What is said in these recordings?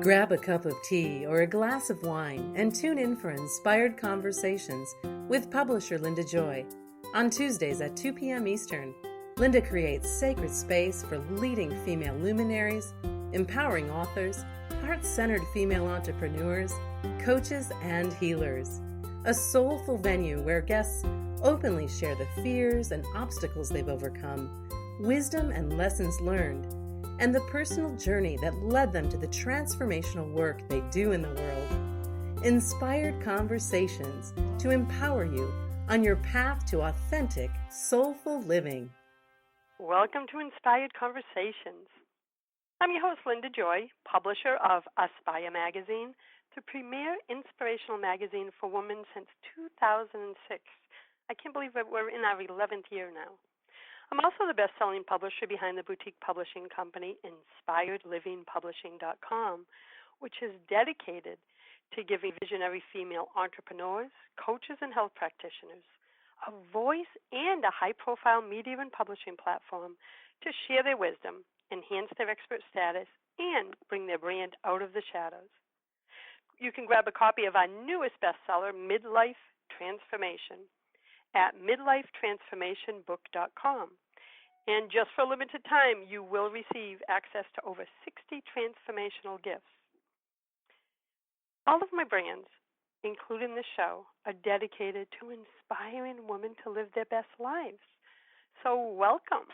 Grab a cup of tea or a glass of wine and tune in for Inspired Conversations with publisher Linda Joy. On Tuesdays at 2 p.m. Eastern, Linda creates sacred space for leading female luminaries, empowering authors, heart-centered female entrepreneurs, coaches, and healers. A soulful venue where guests openly share the fears and obstacles they've overcome, wisdom and lessons learned, and the personal journey that led them to the transformational work they do in the world. Inspired Conversations to empower you on your path to authentic, soulful living. Welcome to Inspired Conversations. I'm your host, Linda Joy, publisher of Aspire magazine, the premier inspirational magazine for women since 2006. I can't believe that we're in our 11th year now. I'm also the best-selling publisher behind the boutique publishing company, InspiredLivingPublishing.com, which is dedicated to giving visionary female entrepreneurs, coaches, and health practitioners a voice and a high-profile media and publishing platform to share their wisdom, enhance their expert status, and bring their brand out of the shadows. You can grab a copy of our newest bestseller, Midlife Transformation, at midlifetransformationbook.com. And just for a limited time, you will receive access to over 60 transformational gifts. All of my brands, including this show, are dedicated to inspiring women to live their best lives. So welcome.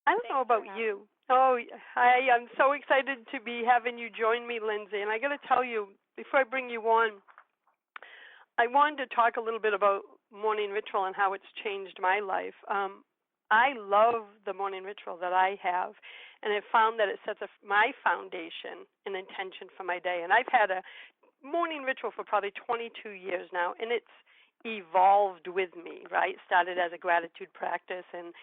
I don't know about you. Oh, hi. I'm so excited to be having you join me, Lindsay. And I got to tell you, before I bring you on, I wanted to talk a little bit about morning ritual and how it's changed my life. I love the morning ritual that I have, and I've found that it sets my foundation and intention for my day. And I've had a morning ritual for probably 22 years now, and it's evolved with me, right? Started as a gratitude practice, and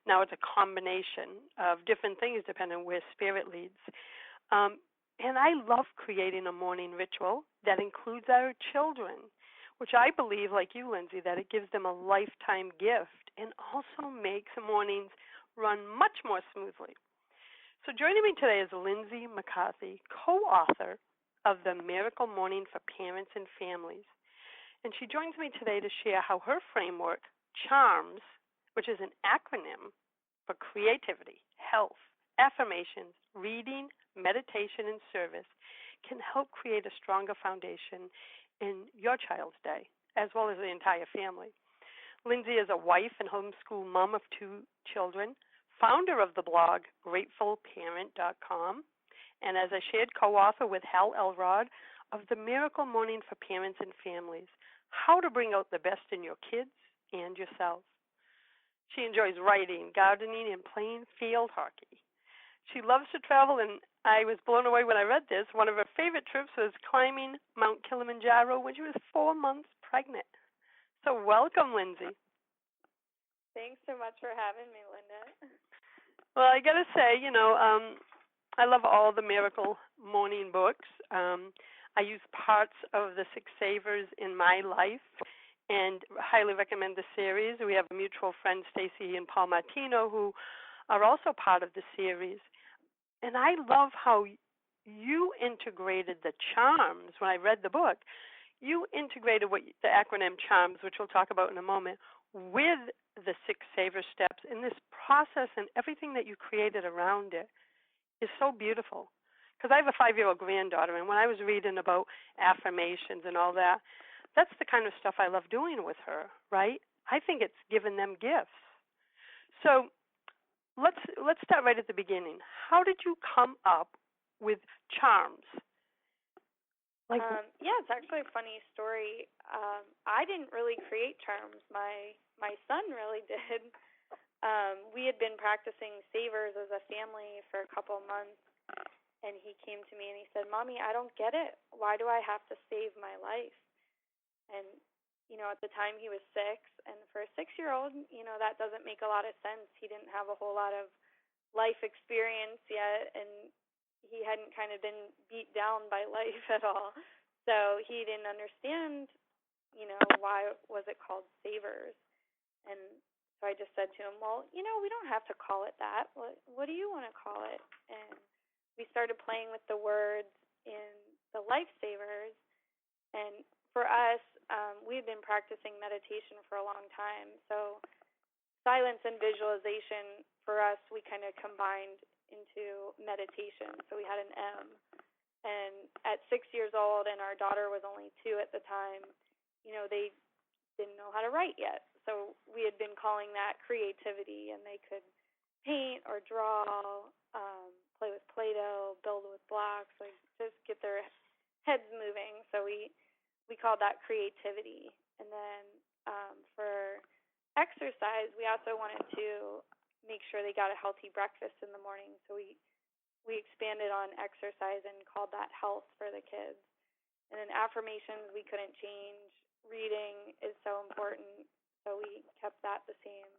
now it's a combination of different things depending on where spirit leads. And I love creating a morning ritual that includes our children, which I believe, like you, Lindsay, that it gives them a lifetime gift and also makes mornings run much more smoothly. So joining me today is Lindsay McCarthy, co-author of The Miracle Morning for Parents and Families. And she joins me today to share how her framework, C.H.A.R.M.S, which is an acronym for creativity, health, affirmations, reading, meditation, and service, can help create a stronger foundation in your child's day, as well as the entire family. Lindsay is a wife and homeschool mom of 2 children, founder of the blog GratefulParent.com, and as I shared, co-author with Hal Elrod of The Miracle Morning for Parents and Families, How to Bring Out the Best in Your Kids and Yourself. She enjoys writing, gardening, and playing field hockey. She loves to travel, and I was blown away when I read this. One of her favorite trips was climbing Mount Kilimanjaro when she was 4 months pregnant. So welcome, Lindsay. Thanks so much for having me, Linda. Well, I got to say, I love all the Miracle Morning books. I use parts of the 6 Savers in my life and highly recommend the series. We have a mutual friend, Stacy and Paul Martino, who are also part of the series. And I love how you integrated the C.H.A.R.M.S. When I read the book, you integrated the acronym C.H.A.R.M.S, which we'll talk about in a moment, with the 6 Saver steps. And this process and everything that you created around it is so beautiful. Because I have a 5-year-old granddaughter, and when I was reading about affirmations and all that, that's the kind of stuff I love doing with her, right? I think it's given them gifts. So let's start right at the beginning. How did you come up with C.H.A.R.M.S? Yeah, it's actually a funny story. I didn't really create C.H.A.R.M.S. My son really did. We had been practicing savers as a family for a couple months, and he came to me and he said, "Mommy, I don't get it. Why do I have to save my life?" And at the time he was 6, and for a 6-year-old, that doesn't make a lot of sense. He didn't have a whole lot of life experience yet, and he hadn't kind of been beat down by life at all. So he didn't understand, why was it called Savers? And so I just said to him, well, we don't have to call it that. What do you want to call it? And we started playing with the words in the lifesavers. And for us, we've been practicing meditation for a long time. So silence and visualization, for us, we kind of combined into meditation. So we had an M. And at 6 years old, and our daughter was only 2 at the time, they didn't know how to write yet. So we had been calling that creativity, and they could paint or draw, play with Play-Doh, build with blocks, like just get their heads moving. So we called that creativity. And then for exercise, we also wanted to make sure they got a healthy breakfast in the morning. So we expanded on exercise and called that health for the kids. And then affirmations we couldn't change. Reading is so important, so we kept that the same.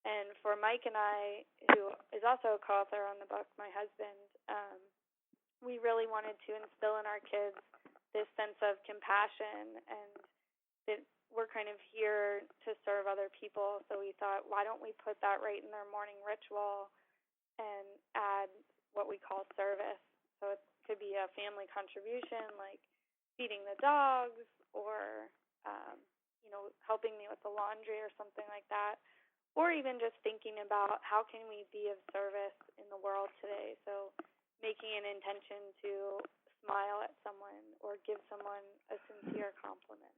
And for Mike and I, who is also a co-author on the book, my husband, we really wanted to instill in our kids this sense of compassion and that we're kind of here to serve other people. So we thought, why don't we put that right in their morning ritual and add what we call service. So it could be a family contribution, like feeding the dogs or, helping me with the laundry or something like that, or even just thinking about how can we be of service in the world today. So making an intention to smile at someone or give someone a sincere compliment.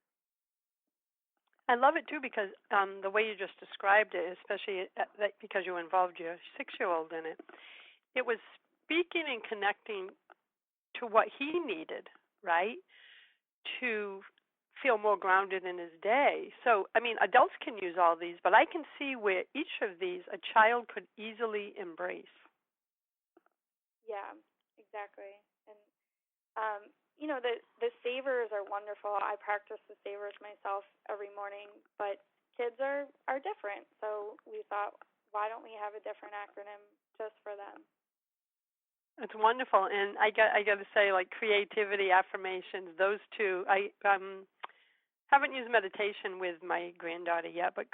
I love it, too, because the way you just described it, especially because you involved your 6-year-old in it, it was speaking and connecting to what he needed, right, to feel more grounded in his day. So, adults can use all these, but I can see where each of these a child could easily embrace. Yeah, exactly. And, the savers are wonderful. I practice the savers myself every morning, but kids are different. So we thought, why don't we have a different acronym just for them? It's wonderful, and I got to say, like creativity, affirmations, those two. I haven't used meditation with my granddaughter yet, but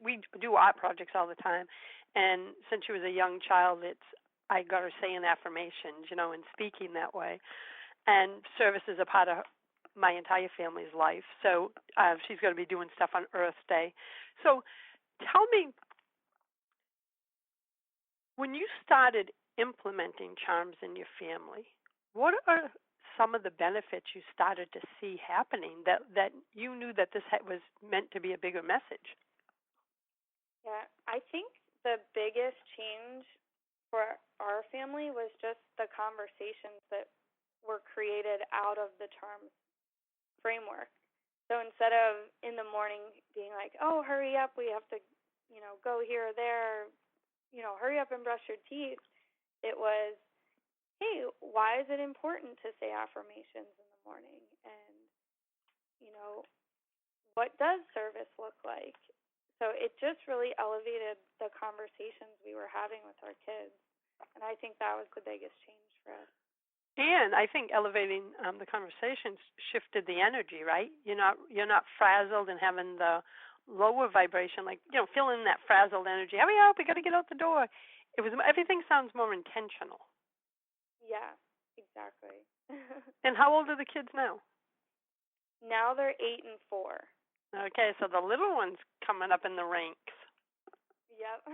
we do art projects all the time. And since she was a young child, I got her saying affirmations, and speaking that way. And service is a part of my entire family's life. So she's going to be doing stuff on Earth Day. So tell me, when you started implementing C.H.A.R.M.S in your family, what are some of the benefits you started to see happening that you knew that this was meant to be a bigger message? Yeah, I think the biggest change for our family was just the conversations that were created out of the C.H.A.R.M.S framework. So instead of in the morning being like, oh, hurry up, we have to, go here or there, hurry up and brush your teeth, it was, hey, why is it important to say affirmations in the morning? And, what does service look like? So it just really elevated the conversations we were having with our kids. And I think that was the biggest change for us. And I think elevating the conversations shifted the energy, right? You're not frazzled and having the lower vibration, like, feeling that frazzled energy. Hurry up, we got to get out the door. Everything sounds more intentional. Yeah, exactly. And how old are the kids now? Now they're 8 and 4. Okay, so the little one's coming up in the ranks. Yep.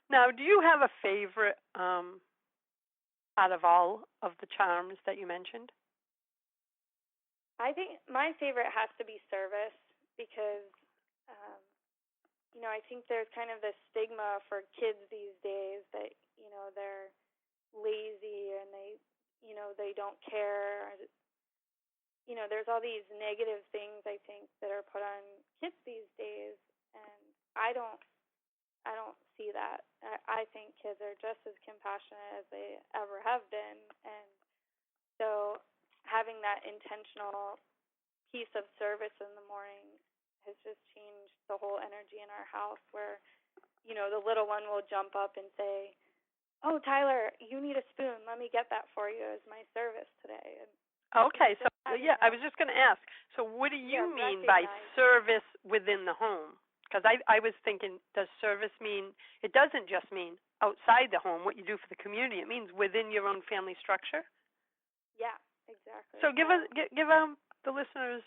Now, do you have a favorite out of all of the C.H.A.R.M.S that you mentioned? I think my favorite has to be service because, I think there's kind of this stigma for kids these days that, they're lazy and they don't care. There's all these negative things, I think, that are put on kids these days, and I don't see that. I think kids are just as compassionate as they ever have been, and so having that intentional piece of service in the morning has just changed the whole energy in our house where, the little one will jump up and say, oh, Tyler, you need a spoon. Let me get that for you as my service today. And okay, so, yeah, I was just going to ask, so what do you mean by service within the home? Because I was thinking, does service mean, it doesn't just mean outside the home, what you do for the community. It means within your own family structure. Yeah, exactly. So give the listeners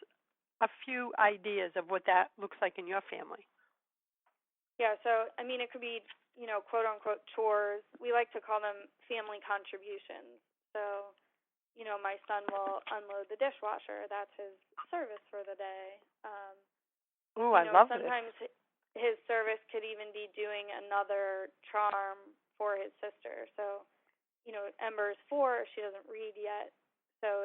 a few ideas of what that looks like in your family. Yeah, so, I mean, it could be, quote-unquote chores. We like to call them family contributions. So, my son will unload the dishwasher. That's his service for the day. I love it. Sometimes his service could even be doing another charm for his sister. So, Ember's 4, she doesn't read yet. So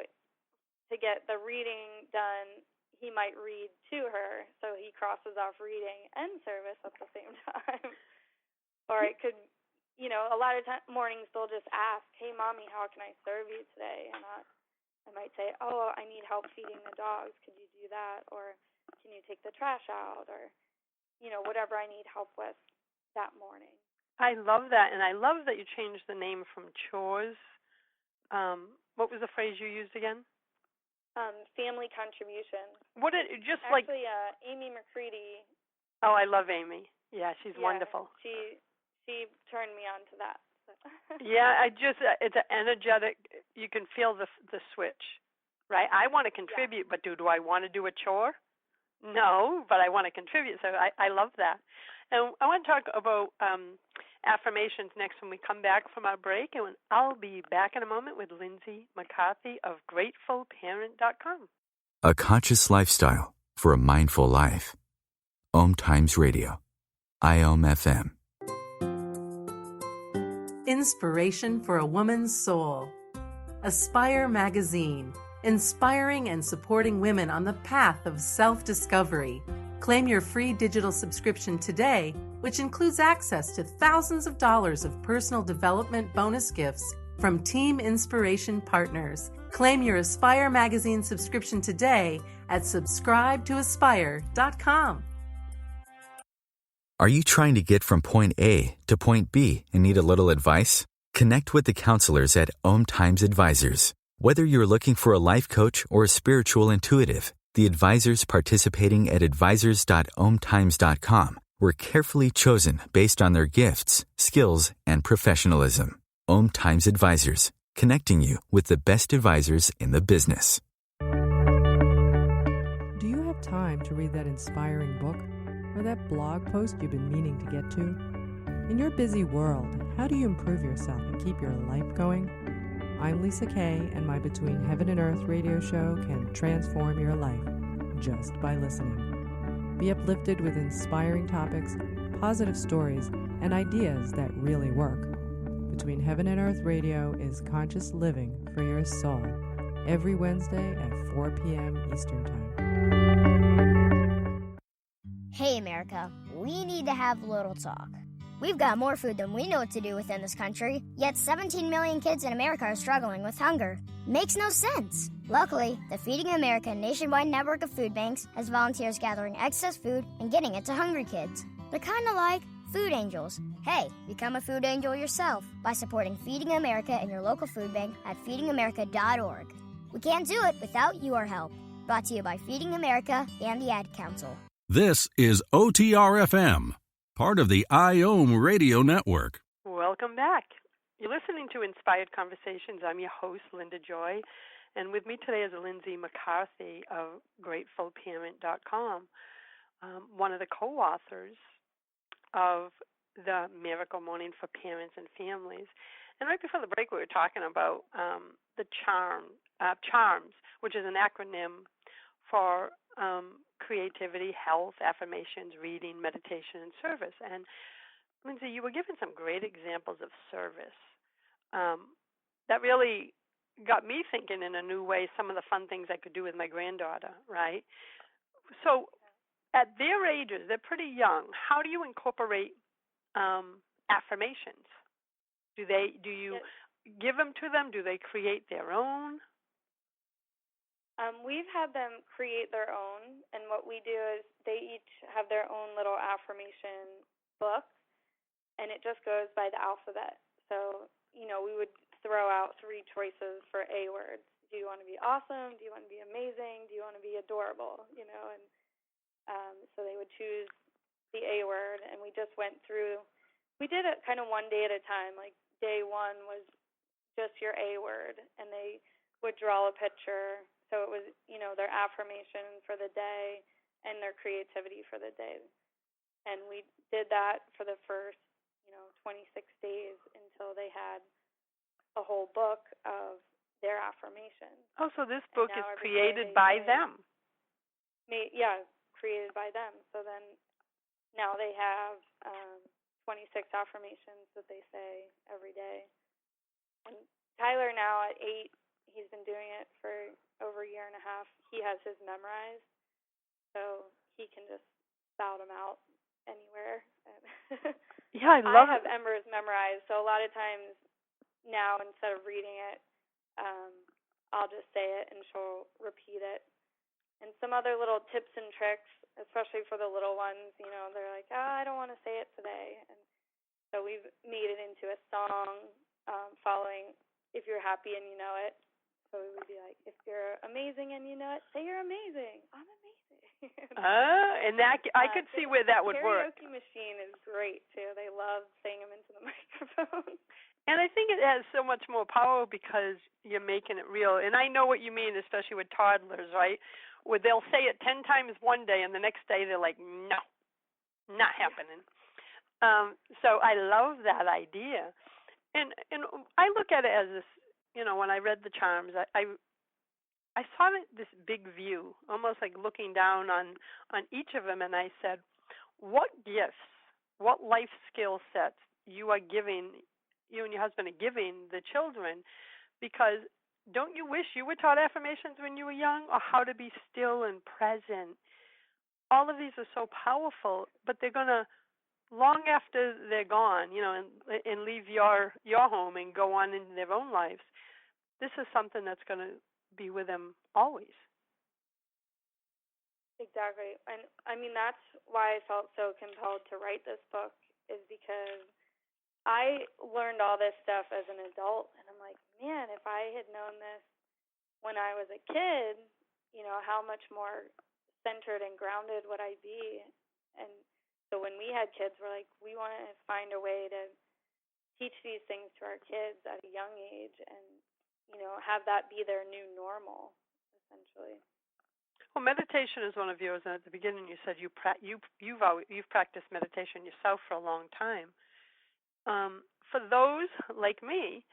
to get the reading done, he might read to her. So he crosses off reading and service at the same time. Or it could, a lot of mornings they'll just ask, "Hey, Mommy, how can I serve you today?" And I might say, "Oh, I need help feeding the dogs. Could you do that?" Or, "Can you take the trash out?" Or, whatever I need help with that morning. I love that, and I love that you changed the name from chores. What was the phrase you used again? Family contribution. What it just actually, Amy McCready. Oh, I love Amy. Yeah, she's wonderful. She turned me on to that. So. Yeah, it's an energetic. You can feel the switch, right? I want to contribute, but do I want to do a chore? No, but I want to contribute. So I love that. And I want to talk about affirmations next when we come back from our break. And I'll be back in a moment with Lindsay McCarthy of GratefulParent.com. A conscious lifestyle for a mindful life. OMTimes Radio. IOM FM. Inspiration for a woman's soul. Aspire magazine, inspiring and supporting women on the path of self-discovery. Claim your free digital subscription today, which includes access to thousands of dollars of personal development bonus gifts from Team Inspiration partners. Claim your Aspire magazine subscription today at subscribetoaspire.com. Are you trying to get from point A to point B and need a little advice? Connect with the counselors at OMTimes Advisors. Whether you're looking for a life coach or a spiritual intuitive, the advisors participating at advisors.omtimes.com were carefully chosen based on their gifts, skills, and professionalism. OMTimes Advisors, connecting you with the best advisors in the business. Do you have time to read that inspiring book or that blog post you've been meaning to get to? In your busy world, how do you improve yourself and keep your life going? I'm Lisa Kay, and my Between Heaven and Earth radio show can transform your life just by listening. Be uplifted with inspiring topics, positive stories, and ideas that really work. Between Heaven and Earth radio is conscious living for your soul, every Wednesday at 4 p.m. Eastern Time. Hey, America, we need to have a little talk. We've got more food than we know what to do with in this country, yet 17 million kids in America are struggling with hunger. Makes no sense. Luckily, the Feeding America nationwide network of food banks has volunteers gathering excess food and getting it to hungry kids. They're kind of like food angels. Hey, become a food angel yourself by supporting Feeding America in your local food bank at feedingamerica.org. We can't do it without your help. Brought to you by Feeding America and the Ad Council. This is OTR-FM, part of the IOM Radio Network. Welcome back. You're listening to Inspired Conversations. I'm your host, Linda Joy, and with me today is Lindsay McCarthy of GratefulParent.com, one of the co-authors of the Miracle Morning for Parents and Families. And right before the break, we were talking about the C.H.A.R.M.S, which is an acronym for creativity, health, affirmations, reading, meditation, and service. And Lindsay, you were giving some great examples of service. That really got me thinking in a new way some of the fun things I could do with my granddaughter, right? So at their ages, they're pretty young. How do you incorporate affirmations? Do you give them to them? Do they create their own? We've had them create their own, and what we do is they each have their own little affirmation book, and it just goes by the alphabet. So, we would throw out 3 choices for A words. Do you want to be awesome? Do you want to be amazing? Do you want to be adorable? And so they would choose the A word, and we just went through. We did it kind of one day at a time. Like day one was just your A word, and they would draw a picture. So it was, their affirmation for the day and their creativity for the day. And we did that for the first, 26 days until they had a whole book of their affirmations. Oh, so this book is created by them. Created by them. So then now they have 26 affirmations that they say every day. And Tyler now at 8, he's been doing it for over a year and a half. He has his memorized, so he can just spout them out anywhere. Yeah, I have Ember's memorized, so a lot of times now instead of reading it, I'll just say it and she'll repeat it. And some other little tips and tricks, especially for the little ones, they're like, I don't want to say it today. And so we've made it into a song following if you're happy and you know it. So we would be like, if you're amazing and you know it, say you're amazing. I'm amazing. And that I could see where that would work. The karaoke machine is great, too. They love saying them into the microphone. And I think it has so much more power because you're making it real. And I know what you mean, especially with toddlers, right? Where they'll say it 10 times one day, and the next day they're like, no, not happening. So I love that idea. And I look at it as this, when I read the charms, I saw this big view, almost like looking down on each of them, and I said, what gifts, what life skill sets you and your husband are giving the children? Because don't you wish you were taught affirmations when you were young, or how to be still and present? All of these are so powerful, but they're going to, long after they're gone, and leave your home and go on into their own lives, this is something that's going to be with them always. Exactly. And I mean, that's why I felt so compelled to write this book, is because I learned all this stuff as an adult, and I'm like, man, if I had known this when I was a kid, how much more centered and grounded would I be? And so when we had kids, we're like, we want to find a way to teach these things to our kids at a young age and, have that be their new normal, essentially. Well, meditation is one of yours, and at the beginning you said you've practiced meditation yourself for a long time. For those like me,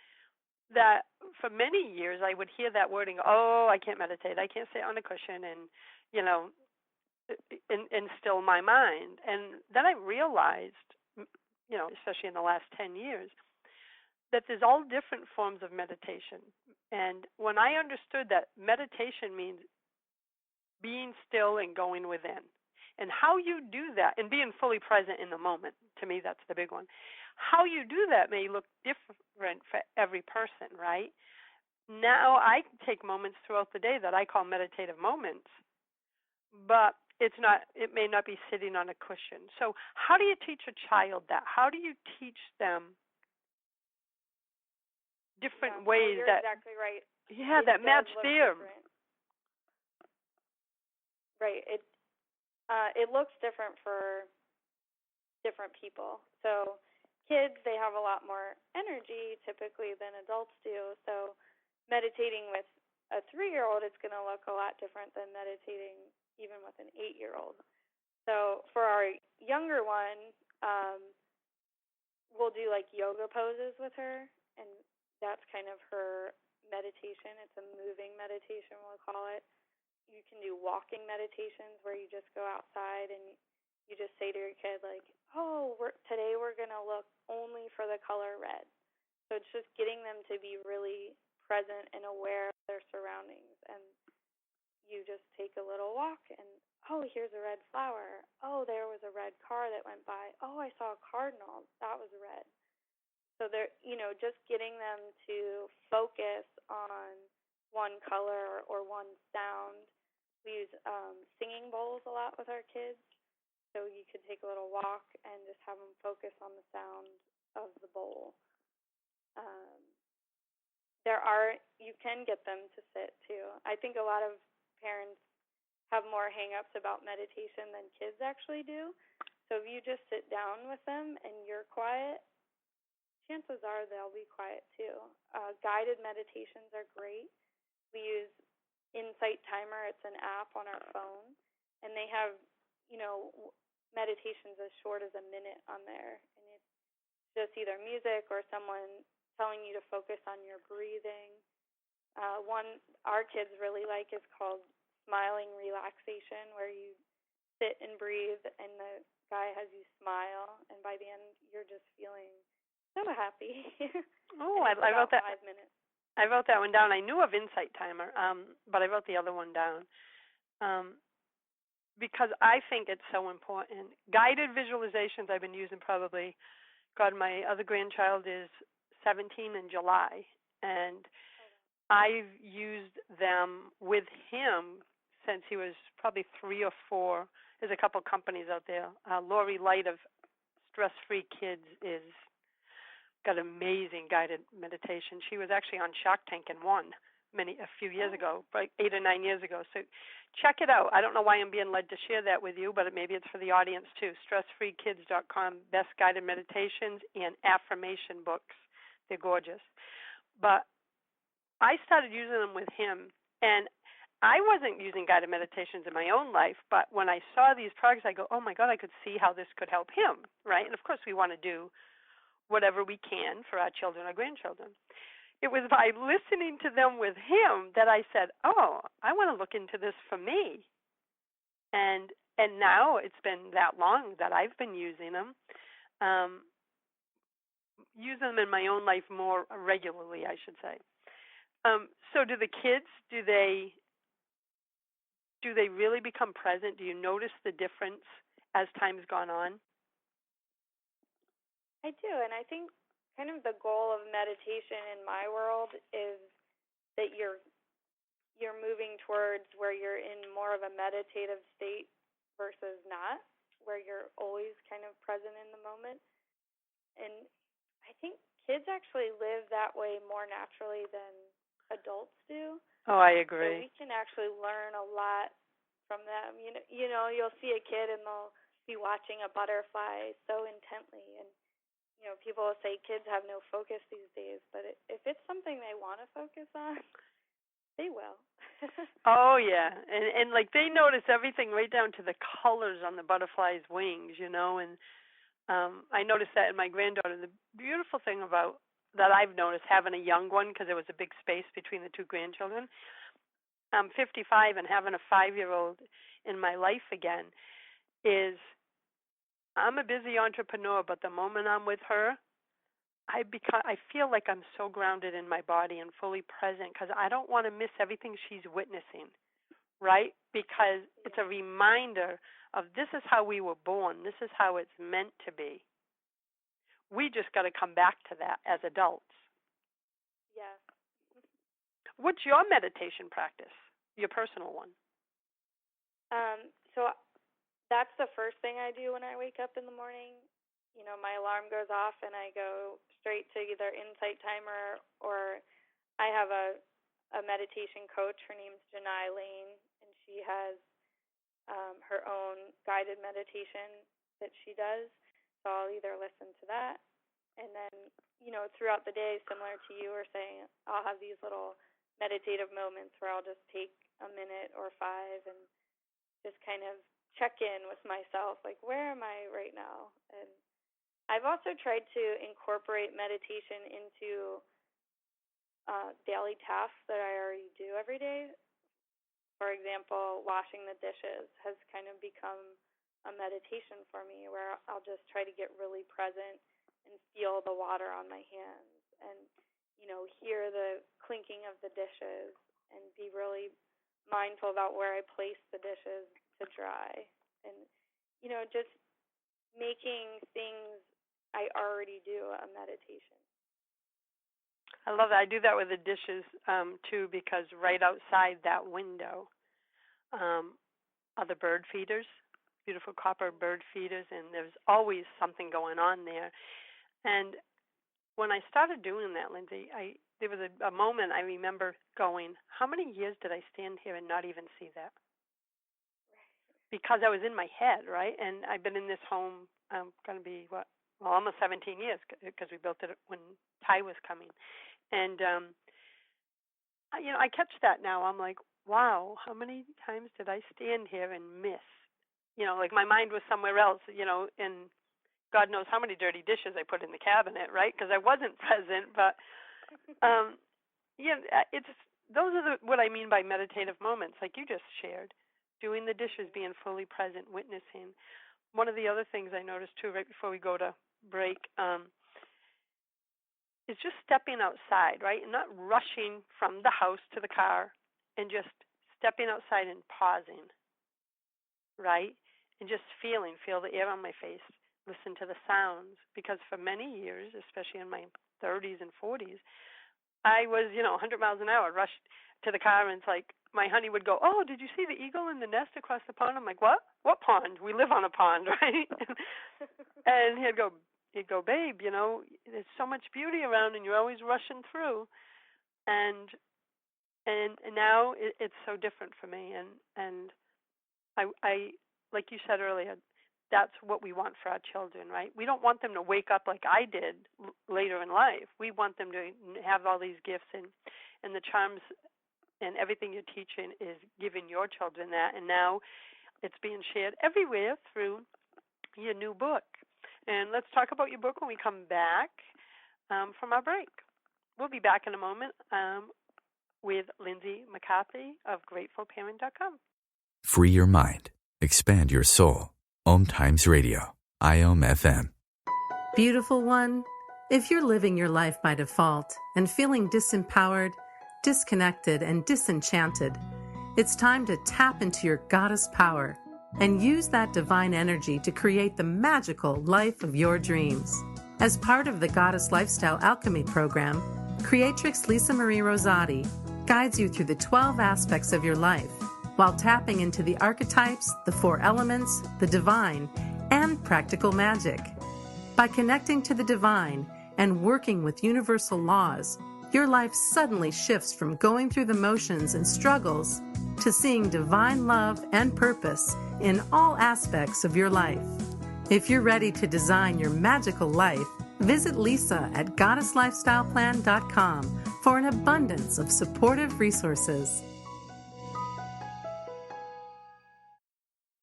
that for many years I would hear that wording, I can't meditate, I can't sit on a cushion and, and still my mind. And then I realized, especially in the last 10 years, that there's all different forms of meditation. And when I understood that meditation means being still and going within, and how you do that, and being fully present in the moment, to me that's the big one. How you do that may look different for every person, right? Now I take moments throughout the day that I call meditative moments, but it may not be sitting on a cushion. So how do you teach a child that? How do you teach them different ways you're exactly right. Yeah, that match them. Right. It looks different for different people. So kids, they have a lot more energy typically than adults do. So meditating with a 3-year-old, it's going to look a lot different than meditating even with an 8-year-old. So for our younger one, we'll do like yoga poses with her, and that's kind of her meditation. It's a moving meditation, we'll call it. You can do walking meditations where you just go outside and you just say to your kid, like, today we're going to look only for the color red. So it's just getting them to be really present and aware of their surroundings. And you just take a little walk and, here's a red flower. There was a red car that went by. I saw a cardinal. That was red. So they're, just getting them to focus on one color or one sound. We use singing bowls a lot with our kids. So you could take a little walk and just have them focus on the sound of the bowl. You can get them to sit too. I think a lot of parents have more hang-ups about meditation than kids actually do. So if you just sit down with them and you're quiet, chances are they'll be quiet too. Guided meditations are great. We use C.H.A.R.M.S. It's an app on our phone, and they have, meditations as short as a minute on there. And it's just either music or someone telling you to focus on your breathing. One our kids really like is called smiling relaxation, where you sit and breathe and the guy has you smile, and by the end you're just feeling so happy. Oh, I wrote that. 5 minutes. I wrote that one down. I knew of C.H.A.R.M.S, but I wrote the other one down because I think it's so important. Guided visualizations I've been using probably. God, my other grandchild is 17 in July, and I've used them with him since he was probably 3 or 4. There's a couple companies out there. Lori Light of Stress-Free Kids is got amazing guided meditation. She was actually on Shark Tank and won a few years ago, like 8 or 9 years ago. So check it out. I don't know why I'm being led to share that with you, but maybe it's for the audience too. StressFreeKids.com, best guided meditations and affirmation books. They're gorgeous. But I started using them with him, and I wasn't using guided meditations in my own life, but when I saw these products, I go, oh, my God, I could see how this could help him, right? And, of course, we want to do whatever we can for our children or grandchildren. It was by listening to them with him that I said, oh, I want to look into this for me. And now it's been that long that I've been using them, using them in my own life more regularly, I should say. So do the kids, do they really become present? Do you notice the difference as time's gone on? I do, and I think kind of the goal of meditation in my world is that you're moving towards where you're in more of a meditative state versus not, where you're always kind of present in the moment. And I think kids actually live that way more naturally than adults do. Oh, I agree. So we can actually learn a lot from them. You'll see a kid and they'll be watching a butterfly so intently, and people will say kids have no focus these days, but if it's something they want to focus on, they will. Oh, yeah. And like they notice everything right down to the colors on the butterfly's wings, and I noticed that in my granddaughter. The beautiful thing about that I've noticed having a young one, because there was a big space between the two grandchildren, I'm 55 and having a 5-year-old in my life again is I'm a busy entrepreneur, but the moment I'm with her, I feel like I'm so grounded in my body and fully present because I don't want to miss everything she's witnessing, right? Because it's a reminder of this is how we were born. This is how it's meant to be. We just got to come back to that as adults. Yeah. What's your meditation practice, your personal one? So that's the first thing I do when I wake up in the morning. My alarm goes off and I go straight to either C.H.A.R.M.S or I have a meditation coach. Her name's Janai Lane, and she has her own guided meditation that she does. So I'll either listen to that, and then, throughout the day, similar to you were saying, I'll have these little meditative moments where I'll just take a minute or 5 and just kind of check in with myself, like, where am I right now? And I've also tried to incorporate meditation into daily tasks that I already do every day. For example, washing the dishes has kind of become a meditation for me, where I'll just try to get really present and feel the water on my hands and, hear the clinking of the dishes and be really mindful about where I place the dishes to dry and, just making things I already do a meditation. I love that. I do that with the dishes too, because right outside that window are the bird feeders, beautiful copper bird feeders, and there's always something going on there. And when I started doing that, Lindsay, there was a moment I remember going, how many years did I stand here and not even see that? because I was in my head, right? And I've been in this home, going to be, almost 17 years, because we built it when Ty was coming. And, I catch that now. I'm like, wow, how many times did I stand here and miss? Like my mind was somewhere else, and God knows how many dirty dishes I put in the cabinet, right? Because I wasn't present. But, those are what I mean by meditative moments, like you just shared, doing the dishes, being fully present, witnessing. One of the other things I noticed, too, right before we go to break, is just stepping outside, right? And not rushing from the house to the car, and just stepping outside and pausing, right? And just feel the air on my face, listen to the sounds. Because for many years, especially in my 30s and 40s, I was, 100 miles an hour, rushed to the car, and it's like my honey would go, oh, did you see the eagle in the nest across the pond? I'm like, what? What pond? We live on a pond, right? And he'd go, babe, there's so much beauty around, and you're always rushing through. And now it's so different for me. And I like you said earlier, that's what we want for our children, right? We don't want them to wake up like I did later in life. We want them to have all these gifts, and the charms and everything you're teaching is giving your children that. And now it's being shared everywhere through your new book. And let's talk about your book when we come back from our break. We'll be back in a moment with Lindsay McCarthy of GratefulParent.com. Free your mind. Expand your soul. OMTimes Radio. IOM FM. Beautiful one, if you're living your life by default and feeling disempowered, disconnected, and disenchanted, it's time to tap into your goddess power and use that divine energy to create the magical life of your dreams. As part of the Goddess Lifestyle Alchemy program, Creatrix Lisa Marie Rosati guides you through the 12 aspects of your life while tapping into the archetypes, the 4 elements, the divine, and practical magic. By connecting to the divine and working with universal laws, your life suddenly shifts from going through the motions and struggles to seeing divine love and purpose in all aspects of your life. If you're ready to design your magical life, visit Lisa at GoddessLifestylePlan.com for an abundance of supportive resources.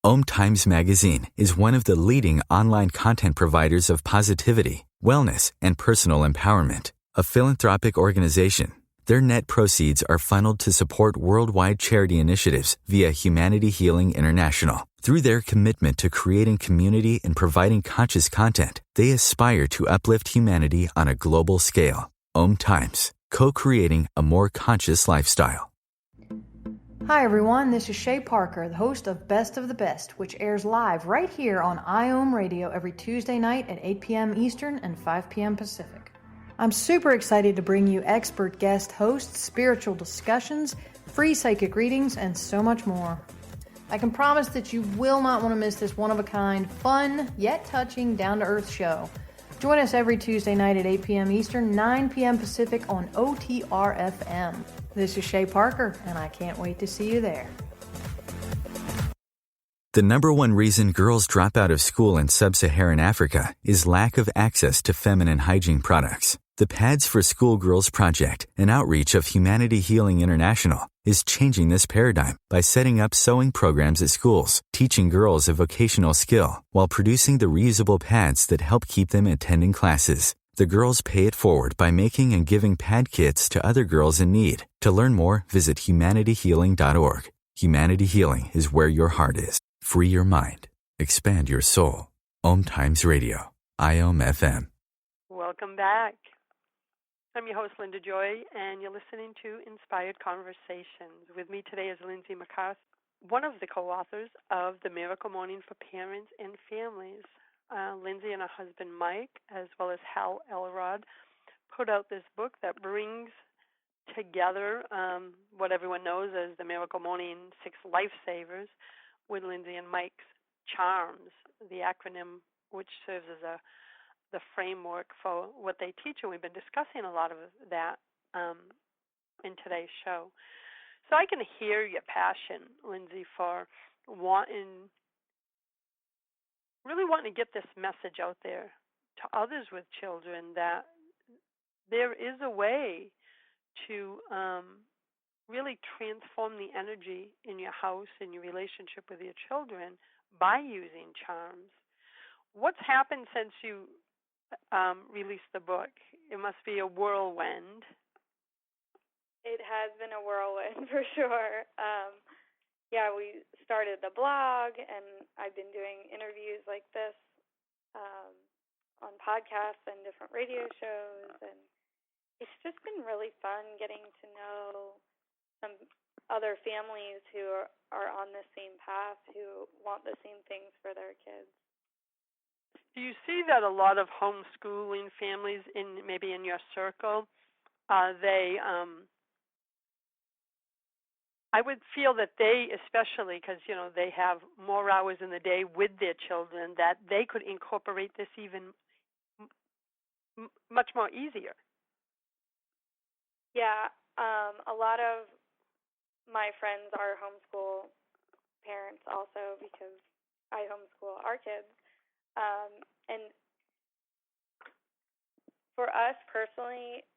OMTimes Magazine is one of the leading online content providers of positivity, wellness, and personal empowerment. A philanthropic organization, their net proceeds are funneled to support worldwide charity initiatives via Humanity Healing International. Through their commitment to creating community and providing conscious content, they aspire to uplift humanity on a global scale. OMTimes, co-creating a more conscious lifestyle. Hi everyone, this is Shay Parker, the host of Best of the Best, which airs live right here on IOM Radio every Tuesday night at 8 p.m. Eastern and 5 p.m. Pacific. I'm super excited to bring you expert guest hosts, spiritual discussions, free psychic readings, and so much more. I can promise that you will not want to miss this one-of-a-kind, fun, yet touching, down-to-earth show. Join us every Tuesday night at 8 p.m. Eastern, 9 p.m. Pacific on OTR-FM. This is Shay Parker, and I can't wait to see you there. The number one reason girls drop out of school in sub-Saharan Africa is lack of access to feminine hygiene products. The Pads for Schoolgirls Project, an outreach of Humanity Healing International, is changing this paradigm by setting up sewing programs at schools, teaching girls a vocational skill, while producing the reusable pads that help keep them attending classes. The girls pay it forward by making and giving pad kits to other girls in need. To learn more, visit humanityhealing.org. Humanity Healing is where your heart is. Free your mind. Expand your soul. OMTimes Radio. IOM FM. Welcome back. I'm your host, Linda Joy, and you're listening to Inspired Conversations. With me today is Lindsay McCarthy, one of the co-authors of The Miracle Morning for Parents and Families. Lindsay and her husband, Mike, as well as Hal Elrod, put out this book that brings together what everyone knows as The Miracle Morning 6 Lifesavers with Lindsay and Mike's C.H.A.R.M.S, the acronym which serves as the framework for what they teach, and we've been discussing a lot of that in today's show. So I can hear your passion, Lindsay, for really wanting to get this message out there to others with children that there is a way to really transform the energy in your house and your relationship with your children by using charms. What's happened since you released the book? It must be a whirlwind. It has been a whirlwind for sure. Yeah, we started the blog, and I've been doing interviews like this on podcasts and different radio shows, and it's just been really fun getting to know some other families who are on the same path, who want the same things for their kids. Do you see that a lot of homeschooling families, maybe in your circle, I would feel that they, especially because, they have more hours in the day with their children, that they could incorporate this even much more easier. Yeah, a lot of my friends are homeschool parents also, because I homeschool our kids. And for us personally,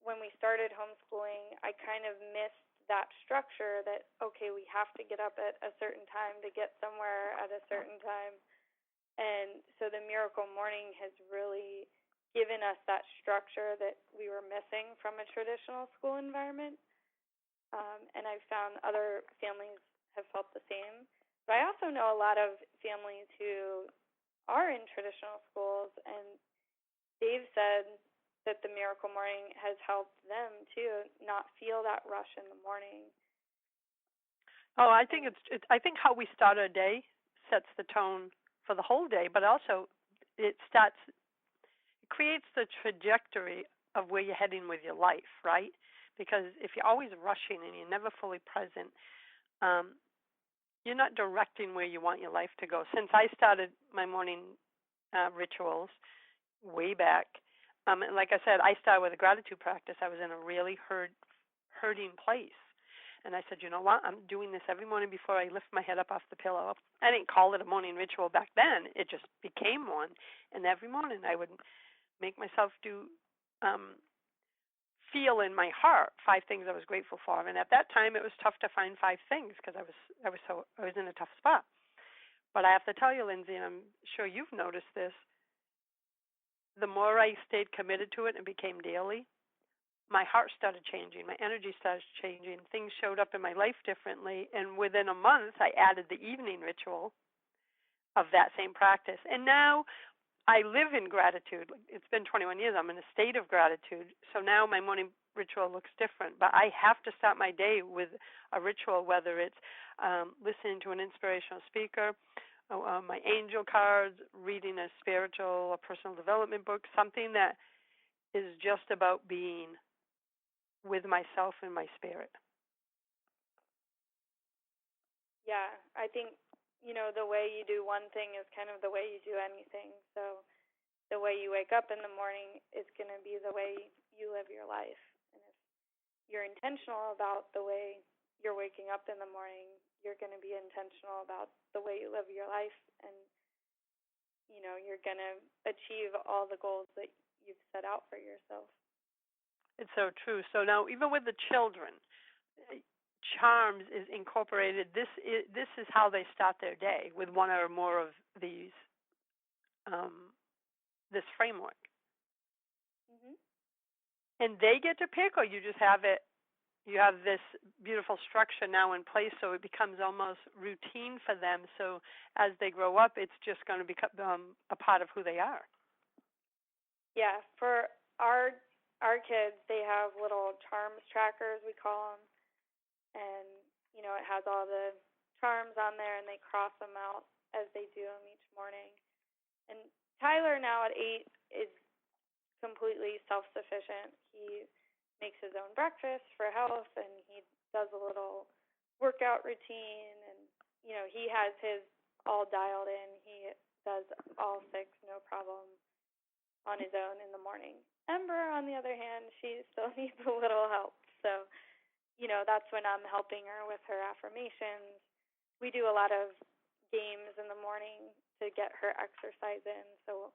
when we started homeschooling, I kind of missed that structure that, okay, we have to get up at a certain time to get somewhere at a certain time. And so the Miracle Morning has really given us that structure that we were missing from a traditional school environment. And I've found other families have felt the same. But I also know a lot of families who are in traditional schools, and they've said that the Miracle Morning has helped them too not feel that rush in the morning. Oh, I think I think how we start our day sets the tone for the whole day, but also it creates the trajectory of where you're heading with your life, right? Because if you're always rushing and you're never fully present, you're not directing where you want your life to go. Since I started my morning rituals way back, and like I said, I started with a gratitude practice. I was in a really hurting place. And I said, you know what? I'm doing this every morning before I lift my head up off the pillow. I didn't call it a morning ritual back then. It just became one. And every morning I would make myself feel in my heart 5 things I was grateful for. And at that time, it was tough to find 5 things because I was in a tough spot. But I have to tell you, Lindsay, and I'm sure you've noticed this, the more I stayed committed to it and became daily, my heart started changing, my energy started changing, things showed up in my life differently, and within a month, I added the evening ritual of that same practice. And now I live in gratitude. It's been 21 years. I'm in a state of gratitude. So now my morning ritual looks different. But I have to start my day with a ritual, whether it's listening to an inspirational speaker, my angel cards, reading a spiritual or personal development book, something that is just about being with myself and my spirit. Yeah, I think, the way you do one thing is kind of the way you do anything. So the way you wake up in the morning is going to be the way you live your life. And if you're intentional about the way you're waking up in the morning, you're going to be intentional about the way you live your life, and you're going to achieve all the goals that you've set out for yourself. It's so true. So now, even with the children, C.H.A.R.M.S is incorporated. This is how they start their day, with one or more of these this framework. Mm-hmm. And they get to pick, or you just have it. You have this beautiful structure now in place, so it becomes almost routine for them. So as they grow up, it's just going to become a part of who they are. Yeah, for our kids, they have little C.H.A.R.M.S trackers, we call them, and it has all the charms on there, and they cross them out as they do them each morning. And Tyler, now at 8, is completely self-sufficient. He makes his own breakfast for health, and he does a little workout routine, and he has his all dialed in. He does all 6, no problem, on his own in the morning. Ember, on the other hand, she still needs a little help. So, that's when I'm helping her with her affirmations. we do a lot of games in the morning to get her exercise in. So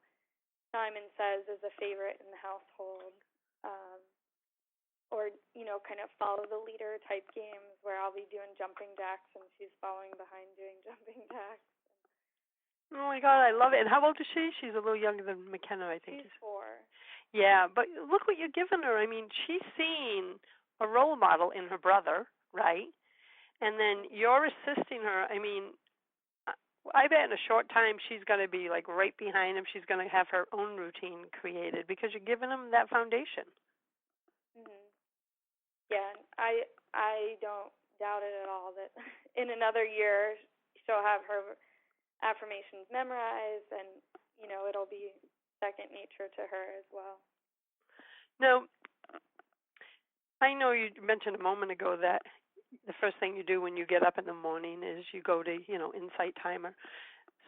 Simon Says is a favorite in the household. Or, kind of follow the leader type games where I'll be doing jumping jacks and she's following behind doing jumping jacks. Oh, my God, I love it. And how old is she? She's a little younger than McKenna, I think. She's 4. Yeah, but look what you're giving her. I mean, she's seen a role model in her brother, right? And then you're assisting her. I mean, I bet in a short time she's going to be like right behind him. She's going to have her own routine created because you're giving him that foundation. Mhm. Yeah, I don't doubt it at all that in another year she'll have her affirmations memorized, and it'll be second nature to her as well. Now, I know you mentioned a moment ago that the first thing you do when you get up in the morning is you go to, Insight Timer.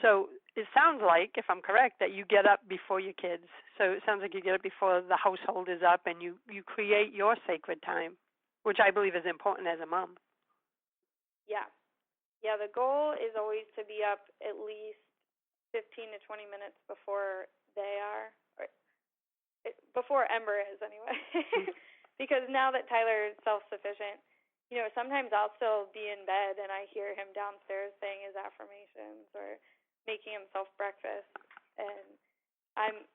So it sounds like, if I'm correct, that you get up before your kids. So it sounds like you get up before the household is up and you create your sacred time, which I believe is important as a mom. Yeah. Yeah, the goal is always to be up at least 15 to 20 minutes before they are, or before Ember is anyway. Because now that Tyler is self-sufficient, sometimes I'll still be in bed and I hear him downstairs saying his affirmations or making himself breakfast. And I'm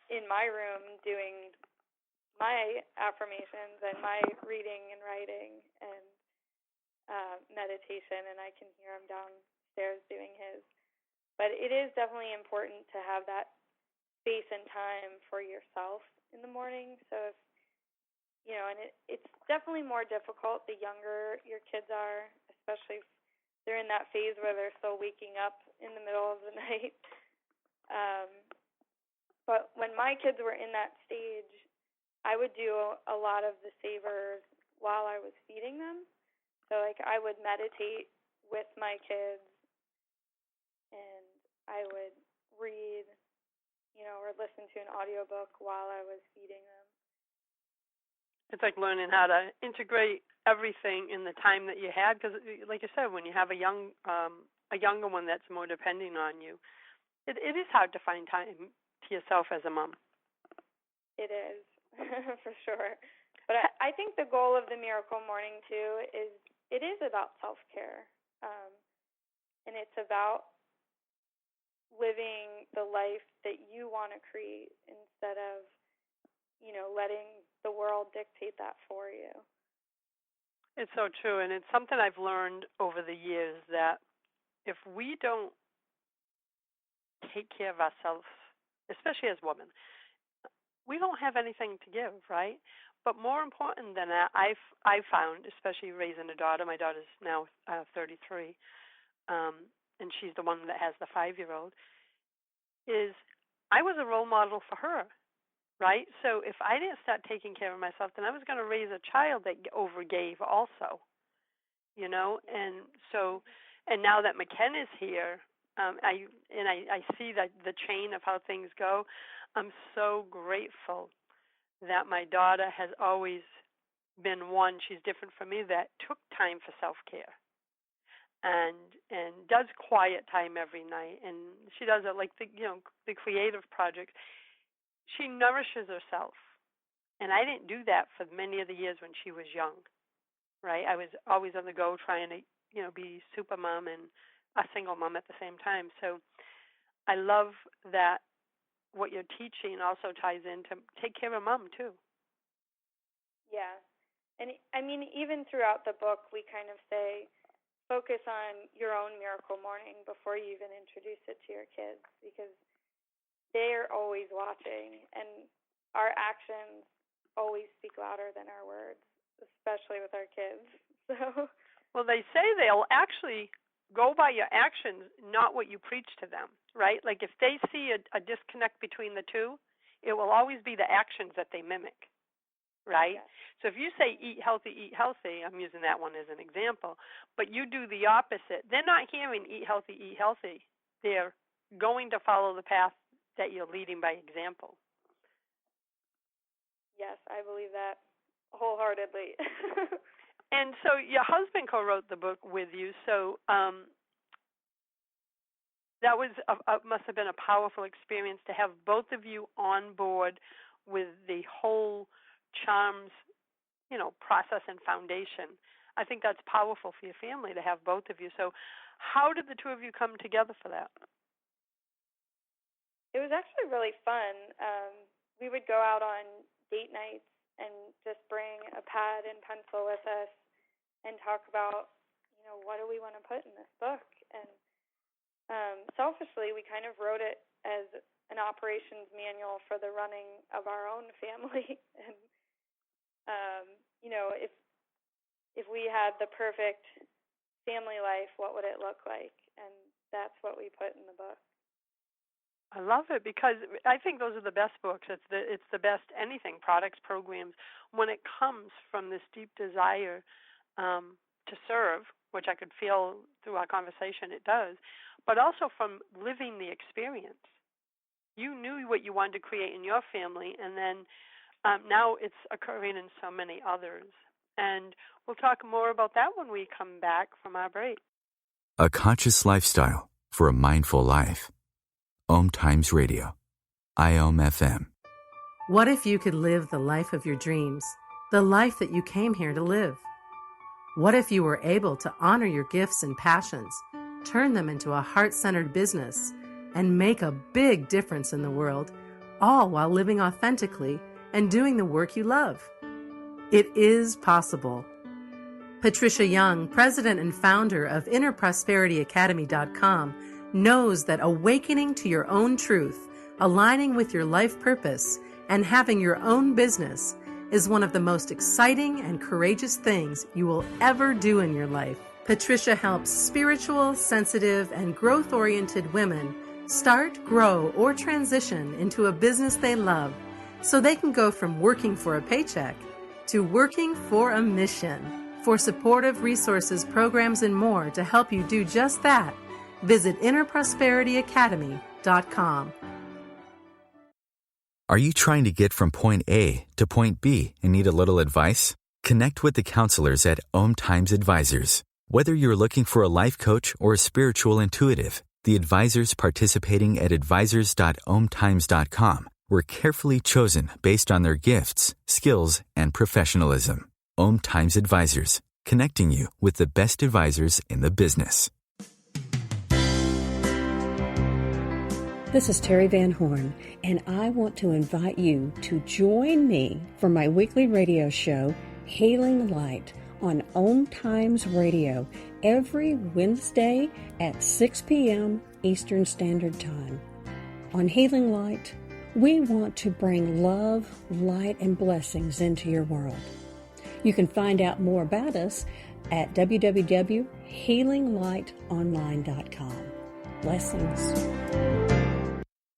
in my room doing my affirmations and my reading and writing and meditation, and I can hear him downstairs doing his. But it is definitely important to have that space and time for yourself in the morning. So if and it's definitely more difficult the younger your kids are, especially if they're in that phase where they're still waking up in the middle of the night. But when my kids were in that stage, I would do a lot of the savers while I was feeding them. So, I would meditate with my kids, and I would read, or listen to an audiobook while I was feeding them. It's like learning how to integrate everything in the time that you had, because, like you said, when you have a younger one that's more depending on you, it is hard to find time to yourself as a mom. It is, for sure. But I think the goal of the Miracle Morning, too, is it is about self-care. And it's about living the life that you want to create instead of, letting the world dictate that for you. It's so true, and it's something I've learned over the years that if we don't take care of ourselves, especially as women, we don't have anything to give, right? But more important than that, I've found, especially raising a daughter, my daughter's now 33, and she's the one that has the 5-year-old, is I was a role model for her, right? So if I didn't start taking care of myself, then I was going to raise a child that overgave also, And so, and now that McKenna's here, I see that the chain of how things go. I'm so grateful that my daughter has always been one. She's different from me, that took time for self-care and does quiet time every night, and she does it like the creative projects. She nourishes herself, and I didn't do that for many of the years when she was young, right? I was always on the go trying to be super mom and a single mom at the same time. So I love that what you're teaching also ties in to take care of mom too. Yeah. And I mean, even throughout the book, we kind of say, focus on your own miracle morning before you even introduce it to your kids, because they're always watching, and our actions always speak louder than our words, especially with our kids. So, well, they say they'll actually go by your actions, not what you preach to them, right? Like if they see a disconnect between the two, it will always be the actions that they mimic, right? yes. So if you say eat healthy, I'm using that one as an example, but you do the opposite, they're not hearing eat healthy. They're going to follow the path that you're leading by example. Yes, I believe that wholeheartedly. And so your husband co-wrote the book with you, so that was must have been a powerful experience to have both of you on board with the whole C.H.A.R.M.S, process and foundation. I think that's powerful for your family to have both of you. So how did the two of you come together for that? It was actually really fun. We would go out on date nights and just bring a pad and pencil with us and talk about, what do we want to put in this book? And selfishly, we kind of wrote it as an operations manual for the running of our own family. And, if we had the perfect family life, what would it look like? And that's what we put in the book. I love it because I think those are the best books. It's the best anything, products, programs, when it comes from this deep desire to serve, which I could feel through our conversation it does, but also from living the experience. You knew what you wanted to create in your family, and then now it's occurring in so many others. And we'll talk more about that when we come back from our break. A conscious lifestyle for a mindful life. OMTimes Radio. I-O-M-FM. What if you could live the life of your dreams, the life that you came here to live? What if you were able to honor your gifts and passions, turn them into a heart-centered business, and make a big difference in the world, all while living authentically and doing the work you love? It is possible. Patricia Young, president and founder of InnerProsperityAcademy.com, knows that awakening to your own truth, aligning with your life purpose, and having your own business is one of the most exciting and courageous things you will ever do in your life. Patricia helps spiritual, sensitive, and growth-oriented women start, grow, or transition into a business they love so they can go from working for a paycheck to working for a mission. For supportive resources, programs, and more to help you do just that, visit InnerProsperityAcademy.com. Are you trying to get from point A to point B and need a little advice? Connect with the counselors at OMTimes Advisors. Whether you're looking for a life coach or a spiritual intuitive, the advisors participating at advisors.omtimes.com were carefully chosen based on their gifts, skills, and professionalism. OMTimes Advisors, connecting you with the best advisors in the business. This is Terry Van Horn, and I want to invite you to join me for my weekly radio show, Healing Light, on OMTimes Radio every Wednesday at 6 p.m. Eastern Standard Time. On Healing Light, we want to bring love, light, and blessings into your world. You can find out more about us at www.healinglightonline.com. Blessings.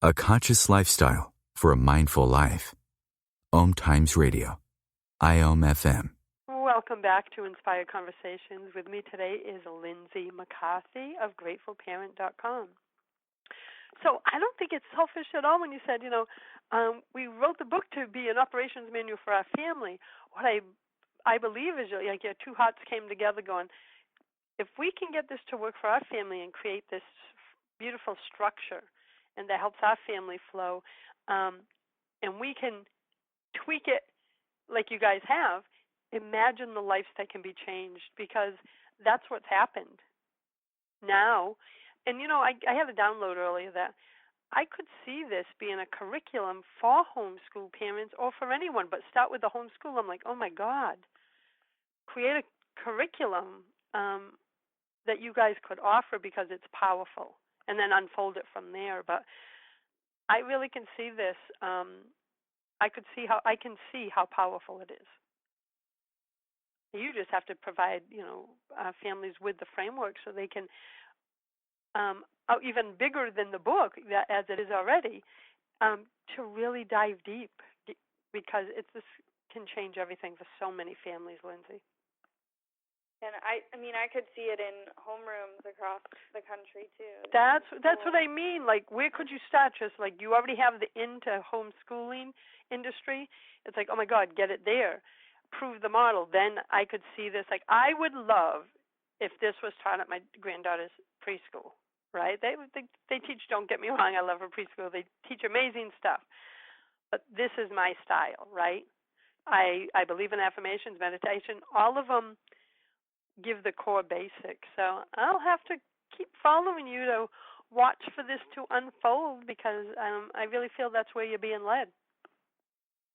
A conscious lifestyle for a mindful life. OMTimes Radio. I-O-M-FM. Welcome back to Inspired Conversations. With me today is Lindsay McCarthy of GratefulParent.com. So I don't think it's selfish at all when you said, we wrote the book to be an operations manual for our family. What I believe is like your two hearts came together going, if we can get this to work for our family and create this beautiful structure and that helps our family flow, and we can tweak it like you guys have, imagine the lives that can be changed, because that's what's happened now. And, I had a download earlier that I could see this being a curriculum for homeschool parents or for anyone, but start with the homeschool. I'm like, oh, my God, create a curriculum that you guys could offer because it's powerful, and then unfold it from there. But I really can see this. I can see how powerful it is. You just have to provide, families with the framework so they can, even bigger than the book, as it is already, to really dive deep, because this can change everything for so many families, Lindsay. And I could see it in homerooms across the country too. That's what I mean. Like, where could you start? Just like you already have the into homeschooling industry. It's like, oh my God, get it there. prove the model, then I could see this. Like, I would love if this was taught at my granddaughter's preschool, right? They teach, don't get me wrong, I love her preschool. They teach amazing stuff. But this is my style, right? I believe in affirmations, meditation. All of them give the core basics. So I'll have to keep following you to watch for this to unfold, because I really feel that's where you're being led.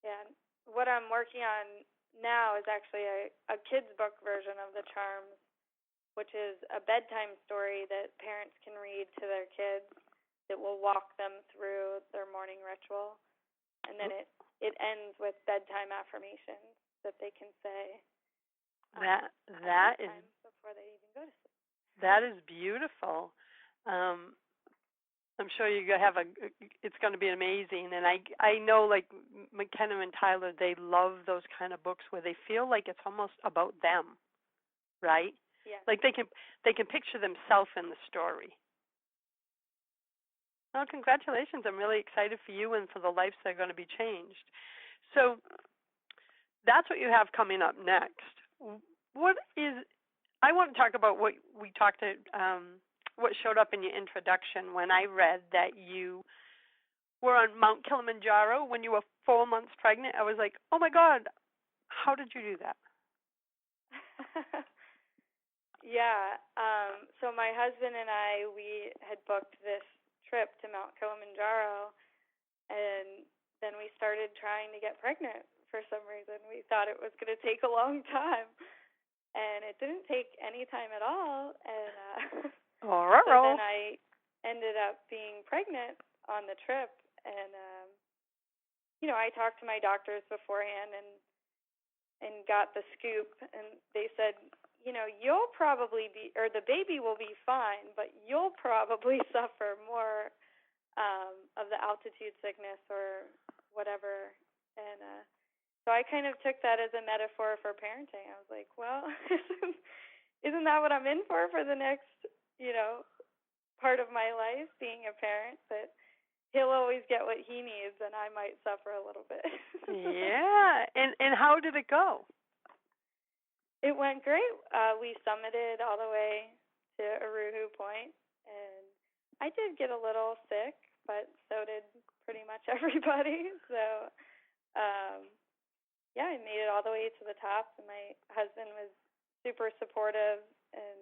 Yeah. What I'm working on now is actually a kid's book version of the C.H.A.R.M.S, which is a bedtime story that parents can read to their kids that will walk them through their morning ritual. And then it ends with bedtime affirmations that they can say that is before they even go to sleep. That is beautiful. I'm sure you have it's going to be amazing. And I know, like McKenna and Tyler, they love those kind of books where they feel like it's almost about them, right? Yeah. Like they can picture themselves in the story. Well, congratulations. I'm really excited for you and for the lives that are going to be changed. So that's what you have coming up next. I want to talk about what we talked to, what showed up in your introduction when I read that you were on Mount Kilimanjaro when you were 4 months pregnant. I was like, oh my God, how did you do that? Yeah. So my husband and I, we had booked this trip to Mount Kilimanjaro, and then we started trying to get pregnant for some reason. We thought it was going to take a long time, and it didn't take any time at all. And so then I ended up being pregnant on the trip, and I talked to my doctors beforehand and got the scoop, and they said, you'll probably be, or the baby will be fine, but you'll probably suffer more of the altitude sickness or whatever. And so I kind of took that as a metaphor for parenting. I was like, well, isn't that what I'm in for the next, part of my life, being a parent, that he'll always get what he needs and I might suffer a little bit. Yeah. And how did it go? It went great. We summited all the way to Uruhu Point, and I did get a little sick, but so did pretty much everybody. So, I made it all the way to the top, and my husband was super supportive and,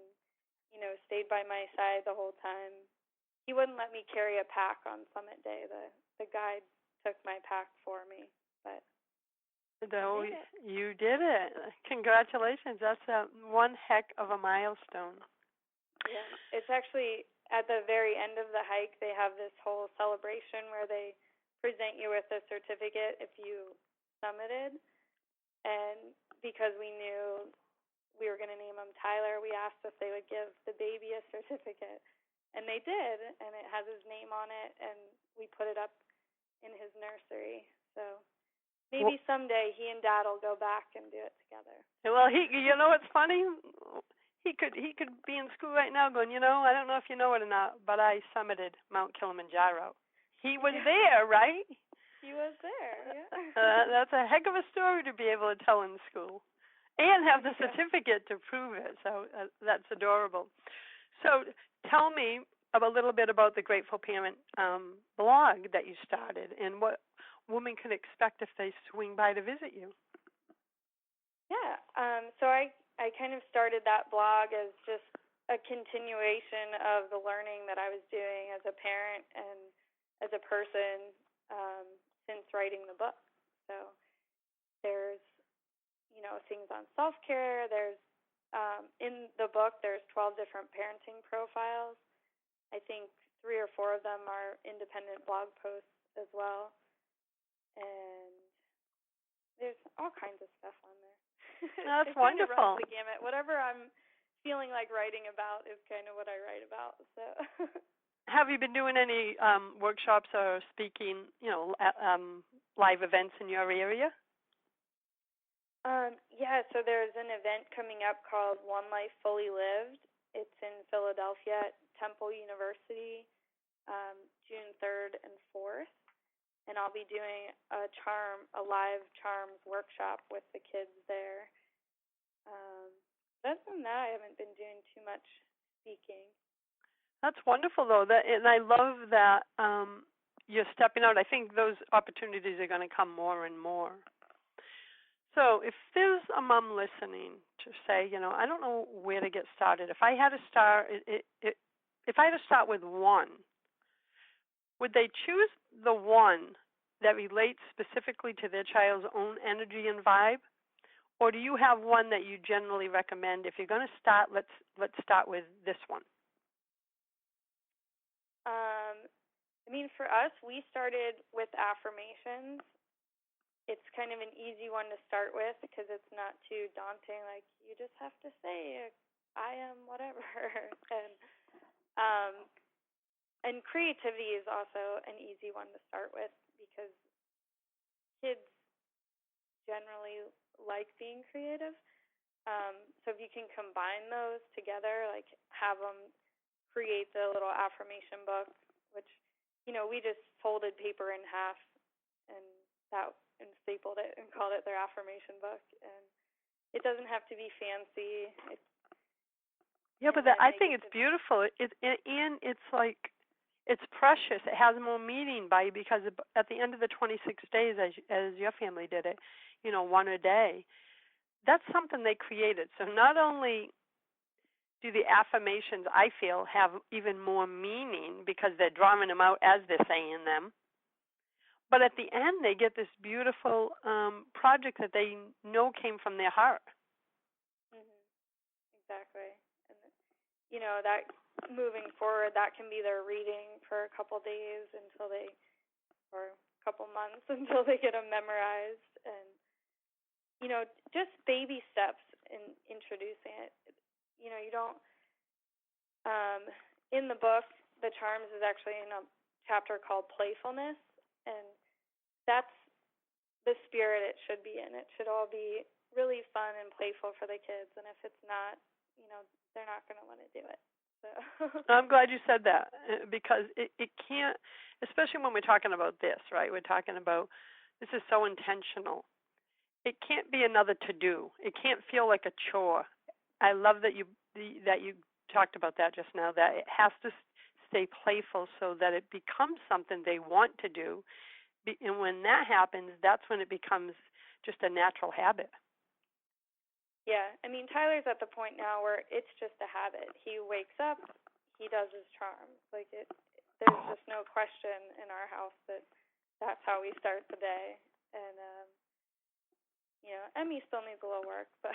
stayed by my side the whole time. He wouldn't let me carry a pack on summit day. The guide took my pack for me, but you did it. Congratulations. That's one heck of a milestone. Yeah, it's actually at the very end of the hike, they have this whole celebration where they present you with a certificate if you summited. And because we knew we were going to name him Tyler, we asked if they would give the baby a certificate. And they did, and it has his name on it, and we put it up in his nursery. So maybe someday he and Dad will go back and do it together. Well, what's funny? He could be in school right now going, I don't know if you know it or not, but I summited Mount Kilimanjaro. He was there, right? He was there, yeah. That's a heck of a story to be able to tell in school and have the certificate to prove it. So that's adorable. So tell me a little bit about the Grateful Parent blog that you started and what women can expect if they swing by to visit you. Yeah, so I kind of started that blog as just a continuation of the learning that I was doing as a parent and as a person since writing the book. So there's, things on self-care. There's, in the book, there's 12 different parenting profiles. I think 3 or 4 of them are independent blog posts as well. And there's all kinds of stuff on there. That's It wonderful. kind of runs the gamut. Whatever I'm feeling like writing about is kind of what I write about. So, have you been doing any workshops or speaking, live events in your area? Yeah. So there's an event coming up called One Life Fully Lived. It's in Philadelphia at Temple University, June 3rd and 4th. and I'll be doing a live C.H.A.R.M.S workshop with the kids there. Other than that, I haven't been doing too much speaking. That's wonderful, though. And I love that you're stepping out. I think those opportunities are going to come more and more. So if there's a mom listening to say, I don't know where to get started. If I had to start, with one, would they choose the one that relates specifically to their child's own energy and vibe? Or do you have one that you generally recommend? If you're going to start, let's start with this one. For us, we started with affirmations. It's kind of an easy one to start with because it's not too daunting. Like, you just have to say, I am whatever. And creativity is also an easy one to start with because kids generally like being creative. So if you can combine those together, like have them create the little affirmation book, which, we just folded paper in half and stapled it and called it their affirmation book. And it doesn't have to be fancy. I think it's beautiful. It's like, it's precious. It has more meaning because at the end of the 26 days, as your family did it, one a day, that's something they created. So not only do the affirmations, I feel, have even more meaning because they're drawing them out as they're saying them, but at the end they get this beautiful project that they know came from their heart. Exactly. And, that moving forward, that can be their reading for a couple days or a couple months until they get them memorized. And, just baby steps in introducing it. You don't, in the book, the C.H.A.R.M.S is actually in a chapter called Playfulness, and that's the spirit it should be in. It should all be really fun and playful for the kids, and if it's not, they're not going to want to do it. So. I'm glad you said that because it can't, especially when we're talking about this, right? We're talking about this is so intentional. It can't be another to-do. It can't feel like a chore. I love that you talked about that just now, that it has to stay playful so that it becomes something they want to do. And when that happens, that's when it becomes just a natural habit. Yeah, Tyler's at the point now where it's just a habit. He wakes up, he does his C.H.A.R.M.S. Like there's just no question in our house that that's how we start the day. And Emmy still needs a little work, but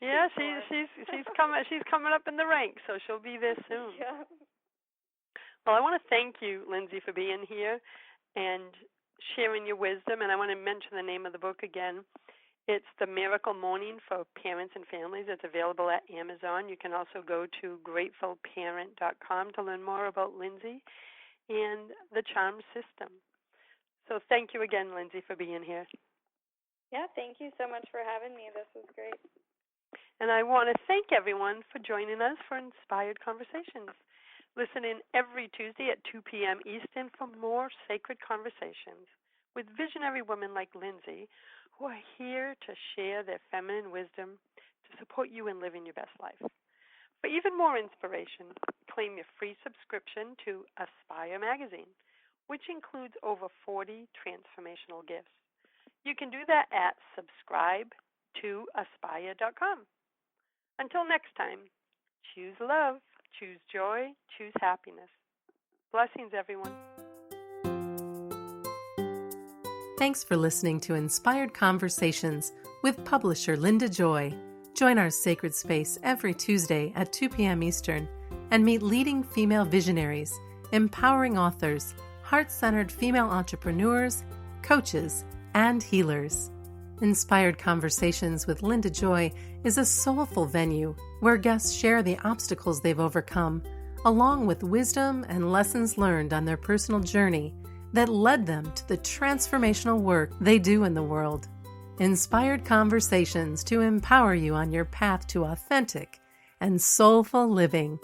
yeah, she's coming up in the ranks, so she'll be there soon. Yeah. Well, I want to thank you, Lindsay, for being here and sharing your wisdom. And I want to mention the name of the book again. It's The Miracle Morning for Parents and Families. It's available at Amazon. You can also go to gratefulparent.com to learn more about Lindsay and the C.H.A.R.M.S system. So thank you again, Lindsay, for being here. Yeah, thank you so much for having me. This was great. And I want to thank everyone for joining us for Inspired Conversations. Listen in every Tuesday at 2 p.m. Eastern for more sacred conversations with visionary women like Lindsay, who are here to share their feminine wisdom to support you in living your best life. For even more inspiration, claim your free subscription to Aspire magazine, which includes over 40 transformational gifts. You can do that at subscribe2aspire.com. Until next time, choose love, choose joy, choose happiness. Blessings, everyone. Thanks for listening to Inspired Conversations with publisher Linda Joy. Join our sacred space every Tuesday at 2 p.m. Eastern and meet leading female visionaries, empowering authors, heart-centered female entrepreneurs, coaches, and healers. Inspired Conversations with Linda Joy is a soulful venue where guests share the obstacles they've overcome, along with wisdom and lessons learned on their personal journey that led them to the transformational work they do in the world. Inspired Conversations to empower you on your path to authentic and soulful living.